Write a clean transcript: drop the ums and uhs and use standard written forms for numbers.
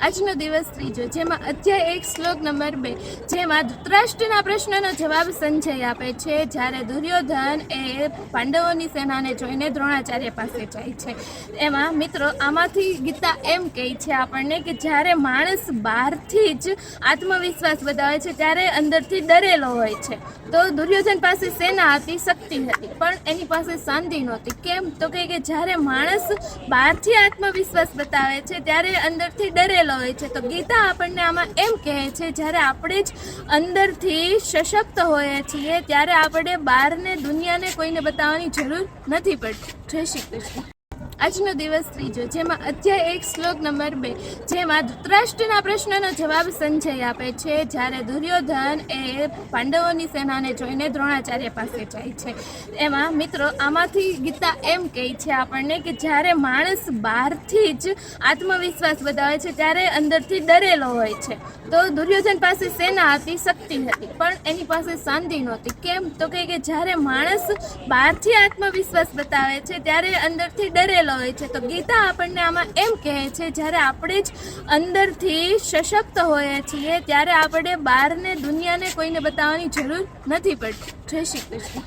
આજનો દિવસ ત્રીજો, જેમાં અધ્યાય 1 શ્લોક નંબર 2, જેમાં ધૃતરાષ્ટ્રના પ્રશ્નનો જવાબ સંજય આપે છે, જ્યારે દુર્યોધન એ પાંડવોની સેનાને જોઈને દ્રોણાચાર્ય પાસે જાય છે. એમાં મિત્રો આમાંથી ગીતા એમ કહે છે આપણને કે જ્યારે માણસ બહારથી જ આત્મવિશ્વાસ બતાવે છે ત્યારે અંદરથી ડરેલો હોય છે. તો દુર્યોધન પાસે સેના હતી, શક્તિ હતી, પણ એની પાસે શાંતિ નહોતી. કેમ? તો કે જ્યારે માણસ બહારથી આત્મવિશ્વાસ બતાવે છે ત્યારે અંદરથી ડરેલો હોય છે. તો ગીતા આપણને આમાં એમ કહે છે જ્યારે આપણે જ અંદરથી સશક્ત હોઈએ છીએ ત્યારે આપણે બહારને દુનિયાને કોઈને બતાવવાની જરૂર નથી પડતી. જય શ્રી કૃષ્ણ. આજનો દિવસ ત્રીજો, જેમાં અધ્યાય 1 શ્લોક નંબર 2, જેમાં ધૃતરાષ્ટ્રના પ્રશ્નનો જવાબ સંજય આપે છે, જ્યારે દુર્યોધન એ પાંડવોની સેનાને જોઈને દ્રોણાચાર્ય પાસે જાય છે. એમાં મિત્રો આમાંથી ગીતા એમ કહે છે આપણને કે જ્યારે માણસ બહારથી જ આત્મવિશ્વાસ બતાવે છે ત્યારે અંદરથી ડરેલો હોય છે. તો દુર્યોધન પાસે સેના હતી, શક્તિ હતી, પણ એની પાસે શાંતિ નહોતી. કેમ? તો કે જ્યારે માણસ બહારથી આત્મવિશ્વાસ બતાવે છે ત્યારે અંદરથી ડરેલો હોય છે. તો ગીતા આપણને આમાં એમ કહે છે જ્યારે આપણે જ અંદરથી સશક્ત હોઈએ છીએ ત્યારે આપણે બહારને દુનિયાને કોઈને બતાવવાની જરૂર નથી પડતી. જય શ્રી કૃષ્ણ.